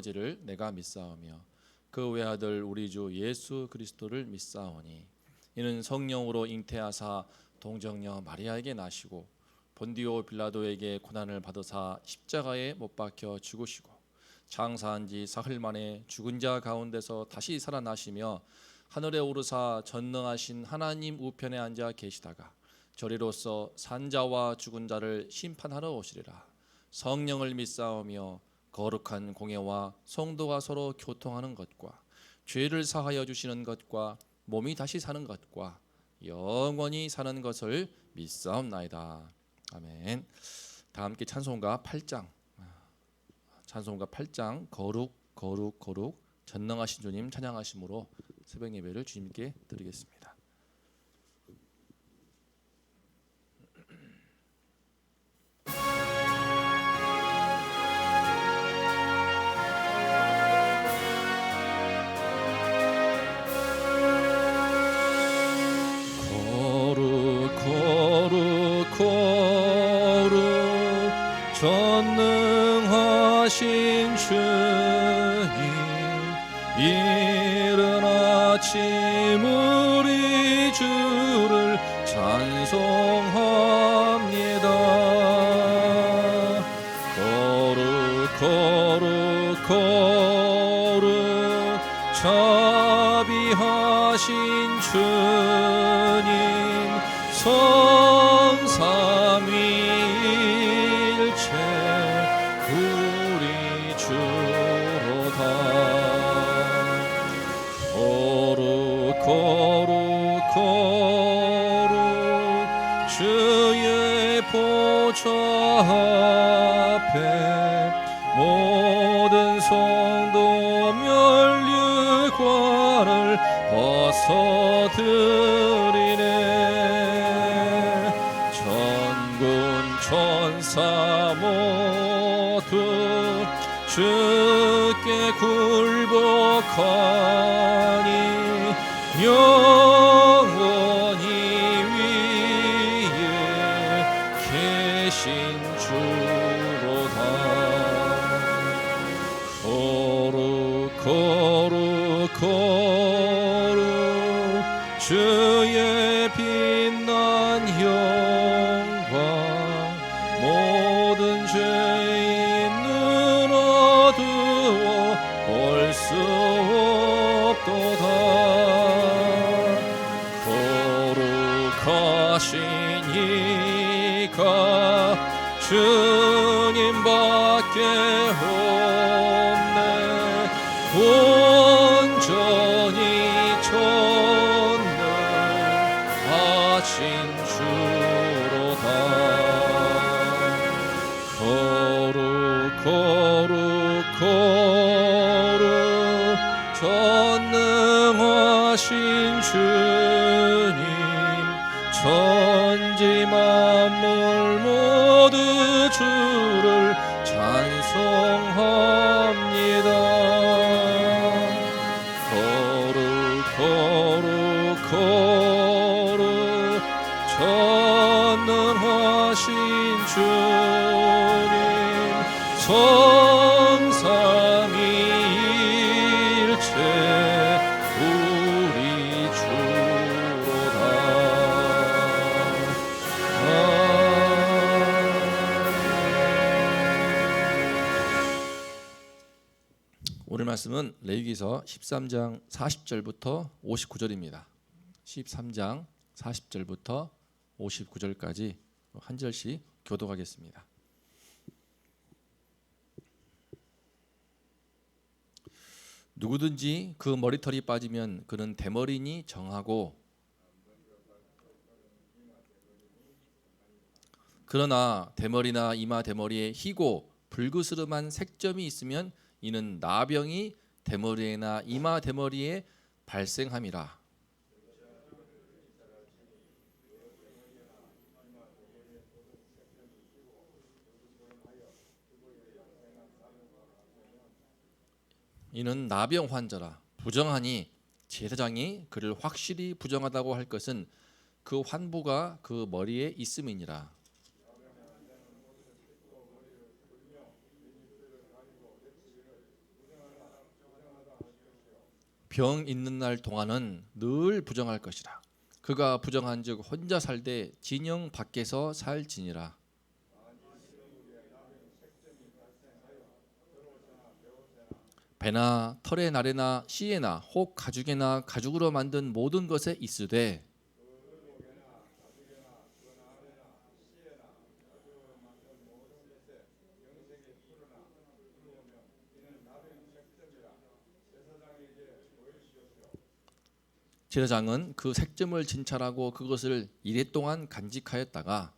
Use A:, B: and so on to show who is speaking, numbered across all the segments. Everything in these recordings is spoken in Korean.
A: 아버지를 내가 믿사오며 그 외아들 우리 주 예수 그리스도를 믿사오니 이는 성령으로 잉태하사 동정녀 마리아에게 나시고 본디오 빌라도에게 고난을 받으사 십자가에 못 박혀 죽으시고 장사한 지 사흘 만에 죽은 자 가운데서 다시 살아나시며 하늘에 오르사 전능하신 하나님 우편에 앉아 계시다가 저리로서 산자와 죽은 자를 심판하러 오시리라. 성령을 믿사오며 거룩한 공예와 성도가 서로 교통하는 것과 죄를 사하여 주시는 것과 몸이 다시 사는 것과 영원히 사는 것을 믿사옵나이다. 아멘. 다 함께 찬송가 8장 거룩 거룩 거룩 전능하신 주님 찬양하심으로 새벽 예배를 주님께 드리겠습니다. 전능하신 주님 이른 아침 우리 주를 찬송합니다. 거룩 거룩 거룩 자비하신 주님 성삼위일체 우리 주로다. 거룩 거룩 거룩 주의 보좌 앞에 모든 성도 면류관을 벗어드리네. 전군 천사 모두 주께 굴복하니 영원히 위에 계신 주로다. 거룩 거룩 거룩 주의 빛난 영광 모든 죄인 눈 어두워 볼 수 없도다. 거룩하신 이가 주님밖에 없네. 온전히 전능하신 주로다. 거룩 거룩 거룩 전능하신 주님 천지 만물 모두 주를 찬송합니다. 거룩 거룩 거룩 전능하신 주님 성삼위일체 우리 주로다. 오늘 말씀은 레위기서 13장 40절부터 59절입니다. 13장 40절부터 59절까지 한 절씩 교독하겠습니다. 누구든지 그 머리털이 빠지면 그는 대머리니 정하고 그러나 대머리나 이마 대머리에 희고 불그스름한 색점이 있으면 이는 나병이 대머리에나 이마 대머리에 발생함이라. 이는 나병 환자라. 부정하니 제사장이 그를 확실히 부정하다고 할 것은 그 환부가 그 머리에 있음이니라. 병 있는 날 동안은 늘 부정할 것이라. 그가 부정한즉 혼자 살되 진영 밖에서 살지니라. 배나 털의 날에나 씨에나 혹 가죽에나 가죽으로 만든 모든 것에 있으되 제사장은 그 색점을 진찰하고 그것을 이레 동안 간직하였다가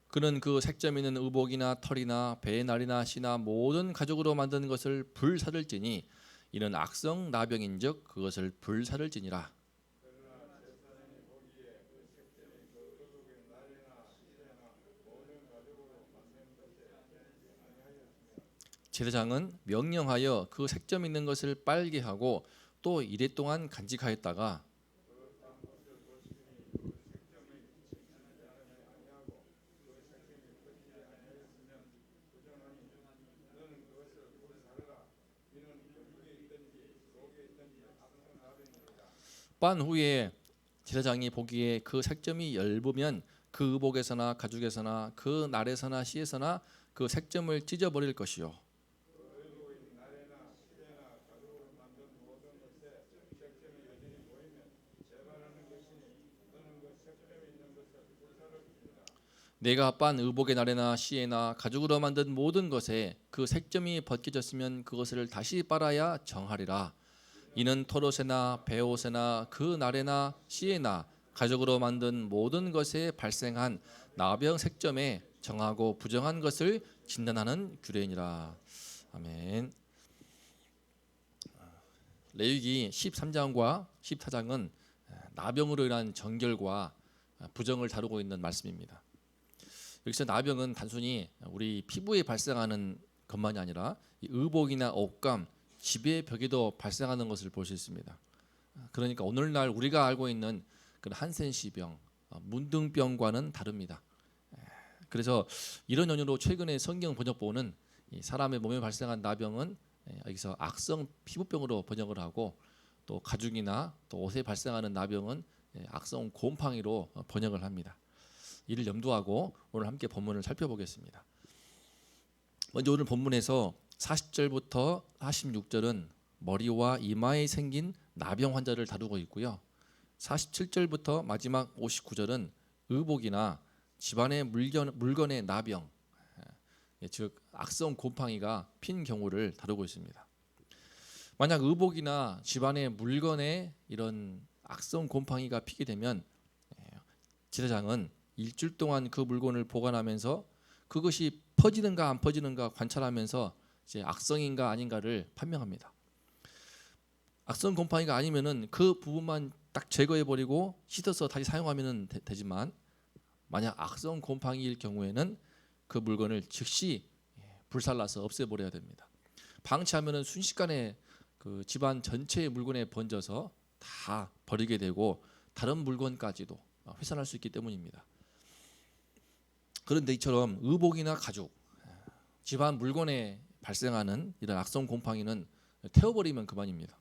A: 그는 그 색점 있는 의복이나 털이나 배의 날이나 씨나 모든 가죽으로 만든 것을 불사를지니 이는 악성 나병인즉 그것을 불사를지니라. 제사장은 명령하여 그 색점 있는 것을 빨게 하고 또 이레 동안 간직하였다가 빤 후에 제사장이 보기에 그 색점이 엷으면 그 의복에서나 가죽에서나 그 날에서나 씨에서나 그 색점을 찢어버릴 것이요 내가 빤 의복의 날에나 씨에나 가죽으로 만든 모든 것에 그 색점이 벗겨졌으면 그것을 다시 빨아야 정하리라. 이는 털옷에나 베옷에나 그 날에나 씨에나 가죽으로 만든 모든 것에 발생한 나병 색점에 정하고 부정한 것을 진단하는 규례니라. 아멘. 레위기 13장과 14장은 나병으로 인한 정결과 부정을 다루고 있는 말씀입니다. 여기서 나병은 단순히 우리 피부에 발생하는 것만이 아니라 이 의복이나 옷감, 지배 벽에도 발생하는 것을 볼 수 있습니다. 그러니까 오늘날 우리가 알고 있는 그런 한센시병, 문둥병과는 다릅니다. 그래서 이런 연유로 최근에 성경 번역본은 사람의 몸에 발생한 나병은 여기서 악성 피부병으로 번역을 하고 또 가죽이나 또 옷에 발생하는 나병은 악성 곰팡이로 번역을 합니다. 이를 염두하고 오늘 함께 본문을 살펴보겠습니다. 먼저 오늘 본문에서 40절부터 46절은 머리와 이마에 생긴 나병 환자를 다루고 있고요. 47절부터 마지막 59절은 의복이나 집안의 물건의 나병, 즉 악성 곰팡이가 핀 경우를 다루고 있습니다. 만약 의복이나 집안의 물건에 이런 악성 곰팡이가 피게 되면 제사장은 일주일 동안 그 물건을 보관하면서 그것이 퍼지는가 안 퍼지는가 관찰하면서 이제 악성인가 아닌가를 판명합니다. 악성 곰팡이가 아니면은 그 부분만 딱 제거해 버리고 씻어서 다시 사용하면 되지만 만약 악성 곰팡이일 경우에는 그 물건을 즉시 불살라서 없애버려야 됩니다. 방치하면은 순식간에 그 집안 전체의 물건에 번져서 다 버리게 되고 다른 물건까지도 훼손할 수 있기 때문입니다. 그런데 이처럼 의복이나 가죽, 집안 물건에 발생하는 이런 악성 곰팡이는 태워버리면 그만입니다.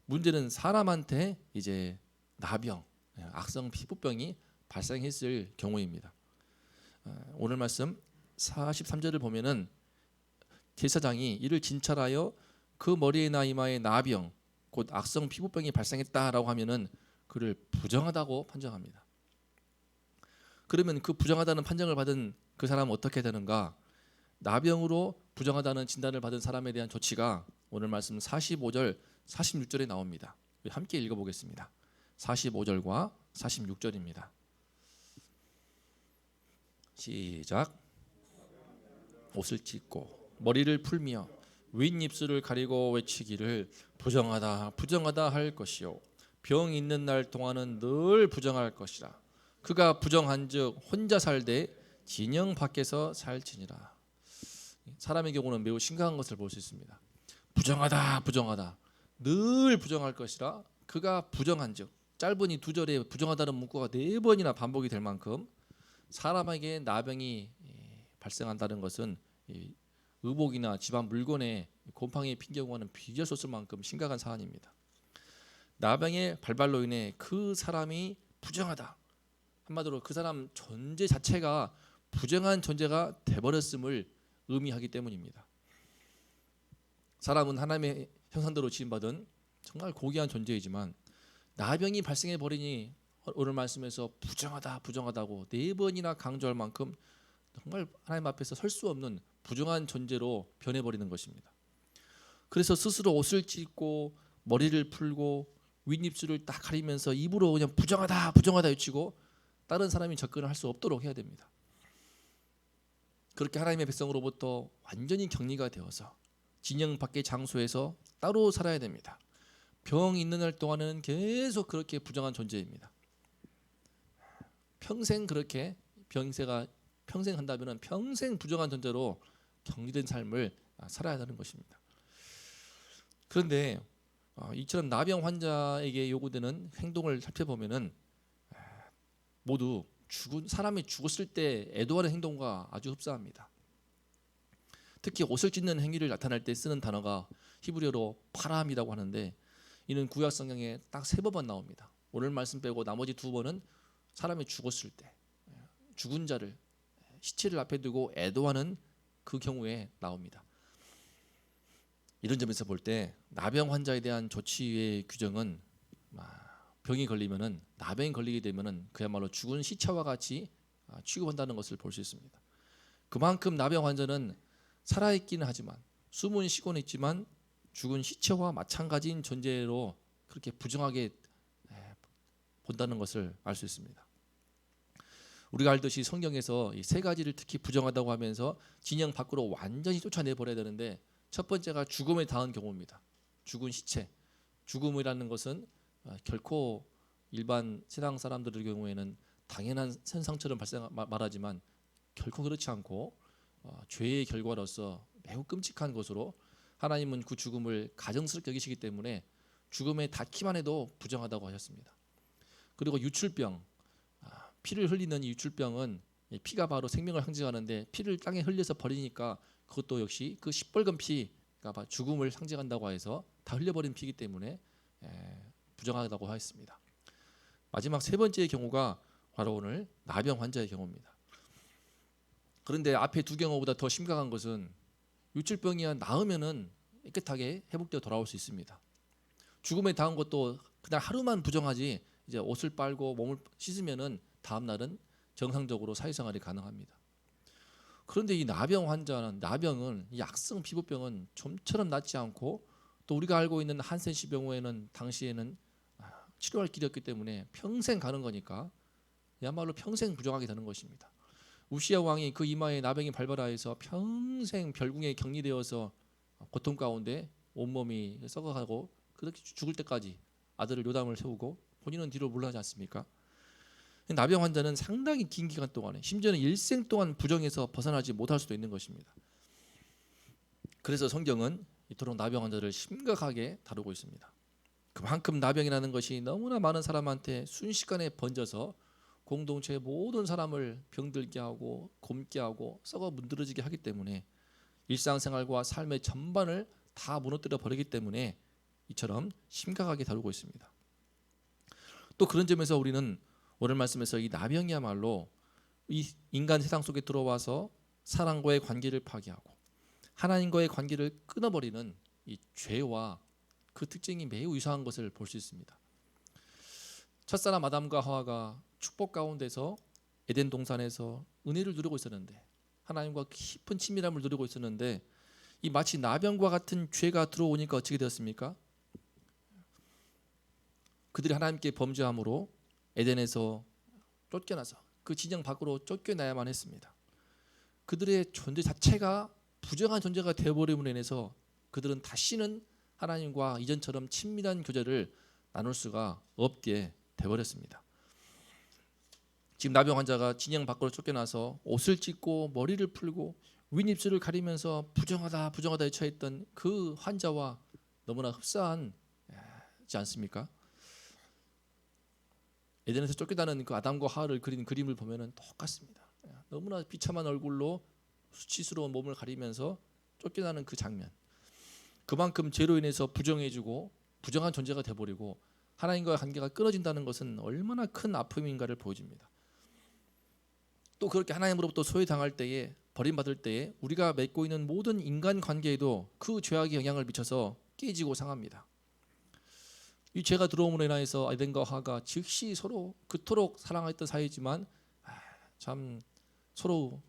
A: 문제는 사람한테 이제 나병, 악성 피부병이 발생했을 경우입니다. 오늘 말씀 43절을 보면은 제사장이 이를 진찰하여 그 머리에나 이마에 나병, 곧 악성 피부병이 발생했다라고 하면은 그를 부정하다고 판정합니다. 그러면 그 부정하다는 판정을 받은 그 사람은 어떻게 되는가? 나병으로 부정하다는 진단을 받은 사람에 대한 조치가 오늘 말씀 45절, 46절에 나옵니다. 함께 읽어보겠습니다. 45절과 46절입니다. 시작. 옷을 찢고 머리를 풀며 윗입술을 가리고 외치기를 부정하다 부정하다 할 것이요 병 있는 날 동안은 늘 부정할 것이라. 그가 부정한즉 혼자 살되 진영 밖에서 살지니라. 사람의 경우는 매우 심각한 것을 볼 수 있습니다. 부정하다 부정하다 늘 부정할 것이라. 그가 부정한즉 짧은 이 두 절에 부정하다는 문구가 4번이나 반복이 될 만큼 사람에게 나병이 발생한다는 것은 의복이나 집안 물건에 곰팡이에 핀 경우와는 비교할 수 없을 만큼 심각한 사안입니다. 나병의 발발로 인해 그 사람이 부정하다, 한마디로 그 사람 존재 자체가 부정한 존재가 돼버렸음을 의미하기 때문입니다. 사람은 하나님의 형상대로 지음받은 정말 고귀한 존재이지만 나병이 발생해 버리니 오늘 말씀에서 부정하다고 4번이나 강조할 만큼 정말 하나님 앞에서 설 수 없는 부정한 존재로 변해버리는 것입니다. 그래서 스스로 옷을 찢고 머리를 풀고 윗입술을 딱 가리면서 입으로 그냥 부정하다 외치고 다른 사람이 접근을 할 수 없도록 해야 됩니다. 그렇게 하나님의 백성으로부터 완전히 격리가 되어서 진영 밖의 장소에서 따로 살아야 됩니다. 병 있는 날 동안은 계속 그렇게 부정한 존재입니다. 평생 그렇게 병세가 평생 한다면 평생 부정한 존재로 격리된 삶을 살아야 하는 것입니다. 그런데 이처럼 나병 환자에게 요구되는 행동을 살펴보면은 모두 사람이 죽었을 때 애도하는 행동과 아주 흡사합니다. 특히 옷을 찢는 행위를 나타낼 때 쓰는 단어가 히브리어로 파람이라고 하는데 이는 구약 성경에 딱 3번만 나옵니다. 오늘 말씀 빼고 나머지 2번은 사람이 죽었을 때 죽은 자를 시체를 앞에 두고 애도하는 그 경우에 나옵니다. 이런 점에서 볼 때 나병 환자에 대한 조치의 규정은 병이 걸리면은 나병이 걸리게 되면은 그야말로 죽은 시체와 같이 취급한다는 것을 볼 수 있습니다. 그만큼 나병 환자는 살아있기는 하지만 숨은 쉬고는 있지만 죽은 시체와 마찬가지인 존재로 그렇게 부정하게 본다는 것을 알 수 있습니다. 우리가 알듯이 성경에서 이 3가지를 특히 부정하다고 하면서 진영 밖으로 완전히 쫓아내 버려야 되는데 첫 번째가 죽음에 닿은 경우입니다. 죽은 시체. 죽음이라는 것은 결코 일반 세상 사람들의 경우에는 당연한 현상처럼 말하지만 결코 그렇지 않고 죄의 결과로서 매우 끔찍한 것으로 하나님은 그 죽음을 가증스럽게 여기시기 때문에 죽음에 닿기만 해도 부정하다고 하셨습니다. 그리고 유출병, 피를 흘리는 이 유출병은 피가 바로 생명을 상징하는데 피를 땅에 흘려서 버리니까 그것도 역시 그 시뻘건 피가 죽음을 상징한다고 해서 다 흘려버린 피이기 때문에 부정하다고 하였습니다. 마지막 3번째의 경우가 바로 오늘 나병 환자의 경우입니다. 그런데 앞에 2 경우보다 더 심각한 것은 유출병이 나으면은 깨끗하게 회복되어 돌아올 수 있습니다. 죽음에 닿은 것도 그냥 하루만 부정하지 이제 옷을 빨고 몸을 씻으면은 다음 날은 정상적으로 사회생활이 가능합니다. 그런데 이 나병은 이 악성 피부병은 좀처럼 낫지 않고 또 우리가 알고 있는 한센시 병원에는 당시에는 치료할 길이 없기 때문에 평생 가는 거니까 야말로 평생 부정하게 되는 것입니다. 우시야 왕이 그 이마에 나병이 발발하여서 평생 별궁에 격리되어서 고통 가운데 온몸이 썩어가고 그렇게 죽을 때까지 아들을 요담을 세우고 본인은 뒤로 물러나지 않습니까? 나병 환자는 상당히 긴 기간 동안에 심지어는 일생 동안 부정에서 벗어나지 못할 수도 있는 것입니다. 그래서 성경은 이토록 나병 환자를 심각하게 다루고 있습니다. 그만큼 나병이라는 것이 너무나 많은 사람한테 순식간에 번져서 공동체의 모든 사람을 병들게 하고 곪게 하고 썩어 문드러지게 하기 때문에 일상생활과 삶의 전반을 다 무너뜨려 버리기 때문에 이처럼 심각하게 다루고 있습니다. 또 그런 점에서 우리는 오늘 말씀에서 이 나병이야말로 이 인간 세상 속에 들어와서 사람과의 관계를 파괴하고 하나님과의 관계를 끊어버리는 이 죄와 그 특징이 매우 유사한 것을 볼 수 있습니다. 첫사람 아담과 하와가 축복 가운데서 에덴 동산에서 은혜를 누리고 있었는데 하나님과 깊은 친밀함을 누리고 있었는데 이 마치 나병과 같은 죄가 들어오니까 어떻게 되었습니까? 그들이 하나님께 범죄함으로 에덴에서 쫓겨나서 그 진영 밖으로 쫓겨나야만 했습니다. 그들의 존재 자체가 부정한 존재가 되어버림으로 인해서 그들은 다시는 하나님과 이전처럼 친밀한 교제를 나눌 수가 없게 되어버렸습니다. 지금 나병 환자가 진영 밖으로 쫓겨나서 옷을 찢고 머리를 풀고 윗입술을 가리면서 부정하다 외쳐했던 그 환자와 너무나 흡사하지 않습니까? 에덴에서 쫓겨나는 그 아담과 하와를 그린 그림을 보면은 똑같습니다. 너무나 비참한 얼굴로 수치스러운 몸을 가리면서 쫓겨나는 그 장면. 그만큼 죄로 인해서 부정해지고 부정한 존재가 돼버리고 하나님과의 관계가 끊어진다는 것은 얼마나 큰 아픔인가를 보여줍니다. 또 그렇게 하나님으로부터 소외당할 때에, 버림받을 때에 우리가 맺고 있는 모든 인간 관계에도 그 죄악이 영향을 미쳐서 깨지고 상합니다. 이 죄가 들어옴으로 인하여서 에덴과 하와가 즉시 서로 그토록 사랑했던 사이지만 참 서로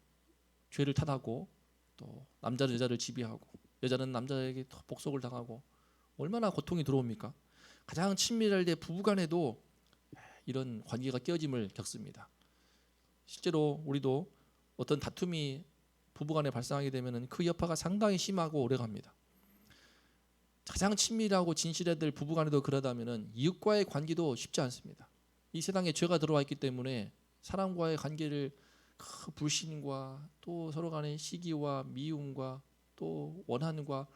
A: 죄를 탓하고 또 남자는 여자를 지배하고 여자는 남자에게 또 복속을 당하고 얼마나 고통이 들어옵니까? 가장 친밀할 때 부부간에도 이런 관계가 깨어짐을 겪습니다. 실제로 우리도 어떤 다툼이 부부간에 발생하게 되면 그 여파가 상당히 심하고 오래갑니다. 가장 친밀하고 진실해야 될 부부간에도 그러다면 이웃과의 관계도 쉽지 않습니다. 이 세상에 죄가 들어와 있기 때문에 사람과의 관계를 그 불신과 또 서로 간의 시기와 미움과 또 원한과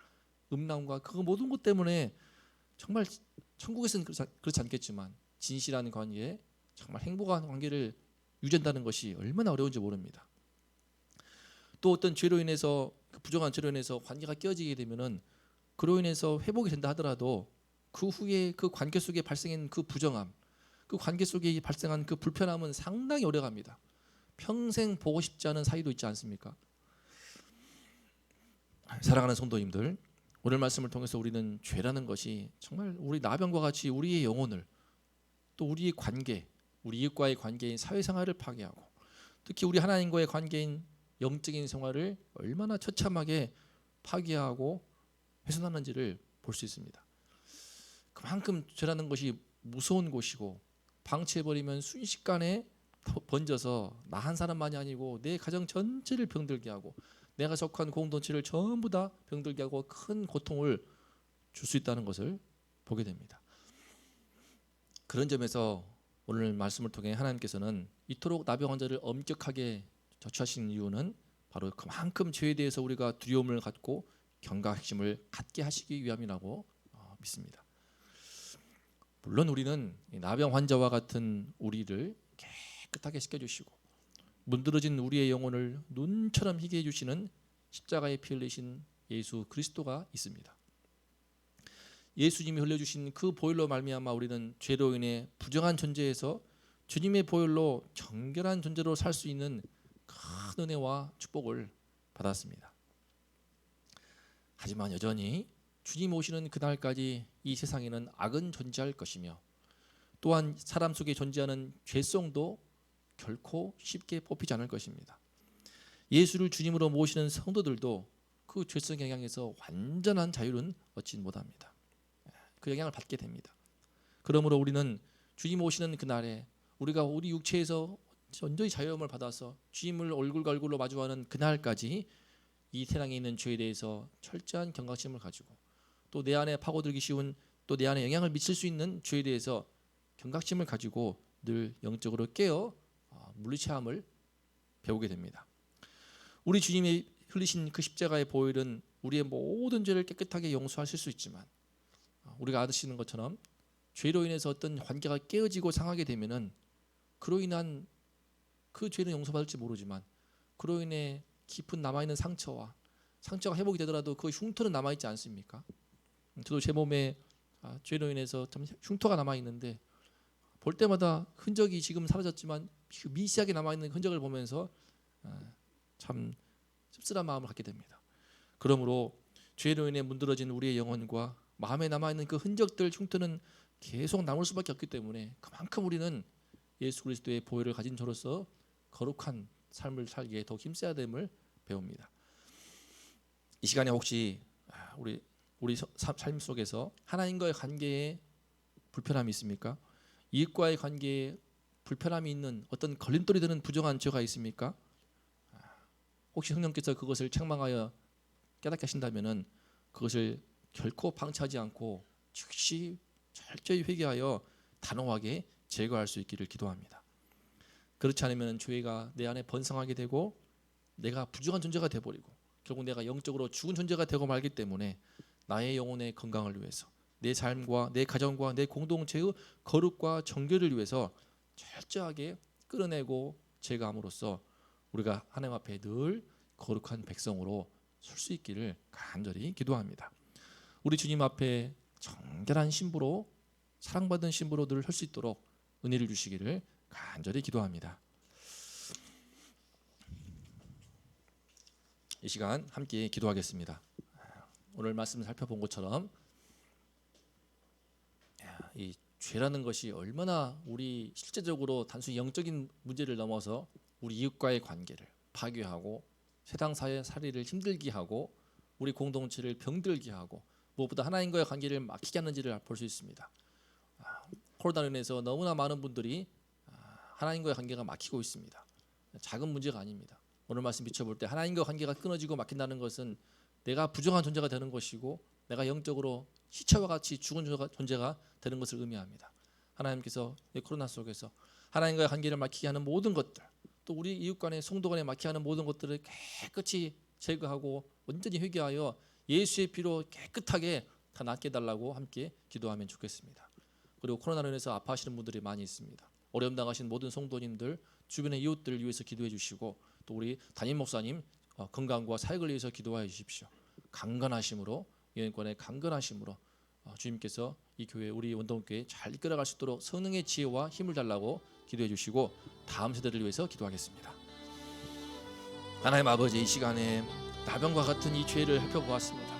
A: 음란과 그 모든 것 때문에 정말 천국에서는 그렇지 않겠지만 진실한 관계, 정말 행복한 관계를 유지한다는 것이 얼마나 어려운지 모릅니다. 또 어떤 죄로 인해서 부정한 죄로 인해서 관계가 깨어지게 되면은 그로 인해서 회복이 된다 하더라도 그 후에 그 관계 속에 발생한 그 부정함, 그 관계 속에 발생한 그 불편함은 상당히 오래갑니다. 평생 보고 싶지 않은 사이도 있지 않습니까? 사랑하는 성도님들, 오늘 말씀을 통해서 우리는 죄라는 것이 정말 우리 나병과 같이 우리의 영혼을 또 우리의 관계, 우리 이웃과의 관계인 사회생활을 파괴하고 특히 우리 하나님과의 관계인 영적인 생활을 얼마나 처참하게 파괴하고 훼손하는지를 볼 수 있습니다. 그만큼 죄라는 것이 무서운 곳이고 방치해버리면 순식간에 번져서 나 한 사람만이 아니고 내 가정 전체를 병들게 하고 내가 속한 공동체를 전부 다 병들게 하고 큰 고통을 줄 수 있다는 것을 보게 됩니다. 그런 점에서 오늘 말씀을 통해 하나님께서는 이토록 나병 환자를 엄격하게 조치하신 이유는 바로 그만큼 죄에 대해서 우리가 두려움을 갖고 경각심을 갖게 하시기 위함이라고 믿습니다. 물론 우리는 나병 환자와 같은 우리를 깨끗하게 씻겨주시고 문드러진 우리의 영혼을 눈처럼 희게 해주시는 십자가에 피 흘리신 예수 그리스도가 있습니다. 예수님이 흘려주신 그 보혈로 말미암아 우리는 죄로 인해 부정한 존재에서 주님의 보혈로 정결한 존재로 살 수 있는 큰 은혜와 축복을 받았습니다. 하지만 여전히 주님 오시는 그날까지 이 세상에는 악은 존재할 것이며 또한 사람 속에 존재하는 죄성도 결코 쉽게 뽑히지 않을 것입니다. 예수를 주님으로 모시는 성도들도 그 죄성 영향에서 완전한 자유는 얻지 못합니다. 그 영향을 받게 됩니다. 그러므로 우리는 주님 오시는 그날에 우리가 우리 육체에서 온전히 자유함을 받아서 주님을 얼굴과 얼굴로 마주하는 그날까지 이 세상에 있는 죄에 대해서 철저한 경각심을 가지고 또 내 안에 파고들기 쉬운 또 내 안에 영향을 미칠 수 있는 죄에 대해서 경각심을 가지고 늘 영적으로 깨어 물리치함을 배우게 됩니다. 우리 주님이 흘리신 그 십자가의 보혈은 우리의 모든 죄를 깨끗하게 용서하실 수 있지만 우리가 아시는 것처럼 죄로 인해서 어떤 관계가 깨어지고 상하게 되면은 그로 인한 그 죄는 용서받을지 모르지만 그로 인해 깊은 남아있는 상처가 회복이 되더라도 그 흉터는 남아있지 않습니까? 저도 제 몸에 죄로 인해서 참 흉터가 남아있는데 볼 때마다 흔적이 지금 사라졌지만 미시하게 남아있는 흔적을 보면서 참 씁쓸한 마음을 갖게 됩니다. 그러므로 죄로 인해 문드러진 우리의 영혼과 마음에 남아있는 그 흔적들 흉터는 계속 남을 수밖에 없기 때문에 그만큼 우리는 예수 그리스도의 보혈을 가진 저로서 거룩한 삶을 살기에 더 힘써야 됨을 배웁니다. 이 시간에 혹시 우리 삶 속에서 하나님과의 관계에 불편함이 있습니까? 이웃과의 관계에 불편함이 있는 어떤 걸림돌이 되는 부정한 죄가 있습니까? 혹시 성령께서 그것을 책망하여 깨닫게 하신다면은 그것을 결코 방치하지 않고 즉시 철저히 회개하여 단호하게 제거할 수 있기를 기도합니다. 그렇지 않으면 죄가 내 안에 번성하게 되고 내가 부정한 존재가 되어버리고 결국 내가 영적으로 죽은 존재가 되고 말기 때문에 나의 영혼의 건강을 위해서 내 삶과 내 가정과 내 공동체의 거룩과 정결을 위해서 철저하게 끌어내고 제거함으로써 우리가 하나님 앞에 늘 거룩한 백성으로 설 수 있기를 간절히 기도합니다. 우리 주님 앞에 정결한 신부로, 사랑받은 신부로 늘 설 수 있도록 은혜를 주시기를 간절히 기도합니다. 이 시간 함께 기도하겠습니다. 오늘 말씀을 살펴본 것처럼 이 죄라는 것이 얼마나 우리 실제적으로 단순히 영적인 문제를 넘어서 우리 이웃과의 관계를 파괴하고 세상 사회 살이를 힘들게 하고 우리 공동체를 병들게 하고 무엇보다 하나님과의 관계를 막히게 하는지를 볼 수 있습니다. 코로나로 인해서 너무나 많은 분들이 하나님과의 관계가 막히고 있습니다. 작은 문제가 아닙니다. 오늘 말씀 비춰볼 때 하나님과 관계가 끊어지고 막힌다는 것은 내가 부정한 존재가 되는 것이고 내가 영적으로 시체와 같이 죽은 존재가 되는 것을 의미합니다. 하나님께서 이 코로나 속에서 하나님과의 관계를 막히게 하는 모든 것들, 또 우리 이웃 간의 성도 간에 막히게 하는 모든 것들을 깨끗이 제거하고 온전히 회개하여 예수의 피로 깨끗하게 다 낫게 해달라고 함께 기도하면 좋겠습니다. 그리고 코로나로 인해서 아파하시는 분들이 많이 있습니다. 어려움 당하신 모든 성도님들, 주변의 이웃들을 위해서 기도해 주시고 또 우리 담임 목사님 건강과 사역을 위해서 기도하여 주십시오. 강건하심으로, 예언권의 강건하심으로 주님께서 이 교회, 우리 원동교회 잘 이끌어갈 수 있도록 성령의 지혜와 힘을 달라고 기도해 주시고 다음 세대를 위해서 기도하겠습니다. 하나님 아버지, 이 시간에 나병과 같은 이 죄를 살펴보았습니다.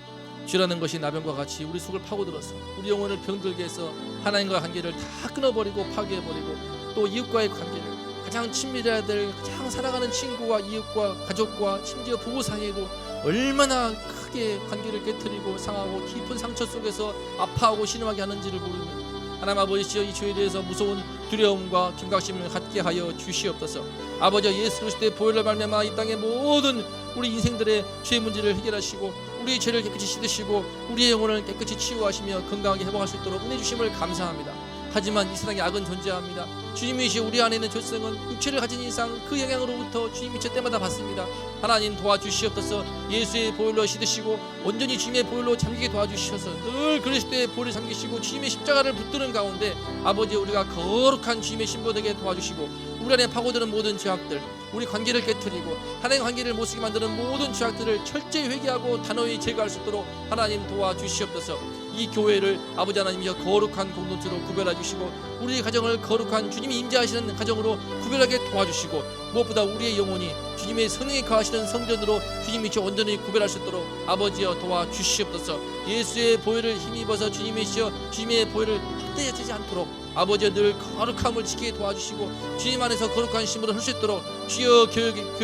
A: 죄라는 것이 나병과 같이 우리 속을 파고들어서 우리 영혼을 병들게 해서 하나님과 관계를 다 끊어버리고 파괴해버리고 또 이웃과의 관계를, 가장 친밀해야 될 가장 사랑하는 친구와 이웃과 가족과 심지어 부부 사이에도 얼마나 크게 관계를 깨트리고 상하고 깊은 상처 속에서 아파하고 신음하게 하는지를 모르며 하나님 아버지여, 이 죄에 대해서 무서운 두려움과 경각심을 갖게 하여 주시옵소서. 아버지, 예수 그리스도의 보혈로 말미암아 이 땅의 모든 우리 인생들의 죄 문제를 해결하시고 우리의 죄를 깨끗이 씻으시고 우리의 영혼을 깨끗이 치유하시며 건강하게 회복할 수 있도록 은혜 주심을 감사합니다. 하지만 이 세상에 악은 존재합니다. 주님이시여 우리 안에 있는 죄성은 육체를 가진 이상 그 영향으로부터 주님이 저 때마다 받습니다. 하나님 도와주시옵소서. 예수의 보혈로 씻으시고 온전히 주님의 보혈로 잠기게 도와주셔서 늘 그리스도의 보혈을 잠기시고 주님의 십자가를 붙드는 가운데 아버지, 우리가 거룩한 주님의 신부 되게 도와주시고 우리 안에 파고드는 모든 죄악들, 우리 관계를 깨트리고 하나님의 관계를 못쓰게 만드는 모든 죄악들을 철저히 회개하고 단호히 제거할 수 있도록 하나님 도와주시옵소서. 이 교회를 아버지 하나님이여 거룩한 공동체로 구별해 주시고 우리의 가정을 거룩한 주님이 임재하시는 가정으로 구별하게 도와주시고 무엇보다 우리의 영혼이 주님의 성령이 거하시는 성전으로 주님이 온전히 구별할 수 있도록 아버지여 도와주시옵소서. 예수의 보혈을 힘입어서 주님이시여 주님의 보혈을 헛되어지지 않도록 아버지여 늘 거룩함을 지키게 도와주시고 주님 안에서 거룩한 신부로 설 수 있도록 주여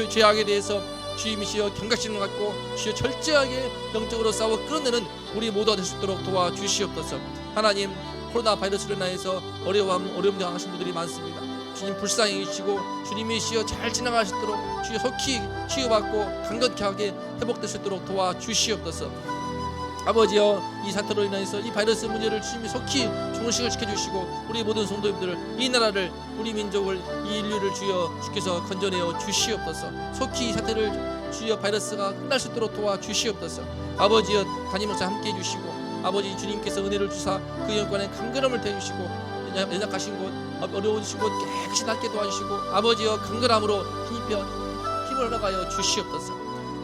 A: 죄악에 대해서 주님이시여 경각심을 갖고 주여 철저하게 영적으로 싸워 끌어내는 우리 모두가 될 수 있도록 도와주시옵소서. 하나님, 코로나 바이러스로 인해서 어려움 당하신 분들이 많습니다. 주님 불쌍히 여기시고 주님이시여 잘 지나가시도록 주여 속히 치유받고 강건하게 회복될 수 있도록 도와주시옵소서. 아버지여, 이 사태로 인해서 이 바이러스 문제를 주님이 속히 종식을 시켜주시고 우리 모든 성도님들을, 이 나라를, 우리 민족을, 이 인류를 주께서 건져내어 주시옵소서. 속히 이 사태를 주여 바이러스가 끝날 수 있도록 도와주시옵소서. 아버지여, 담임 목사 함께해 주시고 아버지 주님께서 은혜를 주사 그 영권에 강건함을 대주시고 연약하신 곳, 어려우신 곳 깨끗이 낫게 도와주시고 아버지여 강건함으로 힘을 얻어가여 주시옵소서.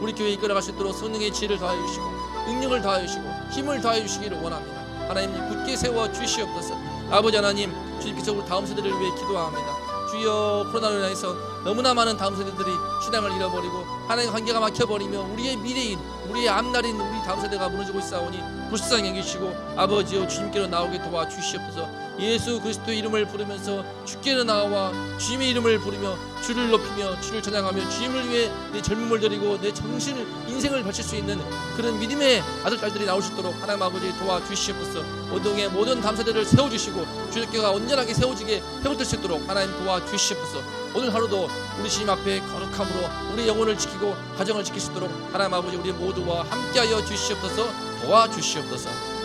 A: 우리 교회 이끌어갈 수 있도록 성령의 지혜를 더하여 주시고 능력을 더하여 주시고 힘을 더하여 주시기를 원합니다. 하나님 굳게 세워 주시옵소서. 아버지 하나님, 주님께서 우리 다음 세대를 위해 기도합니다. 주여, 코로나로 인해서 너무나 많은 다음 세대들이 신앙을 잃어버리고 하나님과 관계가 막혀버리며 우리의 미래인, 우리의 앞날인 우리 다음 세대가 무너지고 있사오니 불쌍히 여기시고 아버지여 주님께로 나오게 도와주시옵소서. 예수 그리스도의 이름을 부르면서 주께로 나와 주님의 이름을 부르며 주를 높이며 주를 찬양하며 주님을 위해 내 젊음을 드리고 내 정신을, 인생을 바칠 수 있는 그런 믿음의 아들, 딸들이 나올 수 있도록 하나님 아버지 도와주시옵소서. 오동의 모든 다음 세대를 세워주시고 주님께가 온전하게 세워지게 회복될 수 있도록 하나님 도와주시옵소서. 오늘 하루도 우리 주님 앞에 거룩함으로 우리 영혼을 지키고 가정을 지킬 수 있도록 하나님 아버지 우리 모두와 함께하여 주시옵소서. 도와주시옵소서.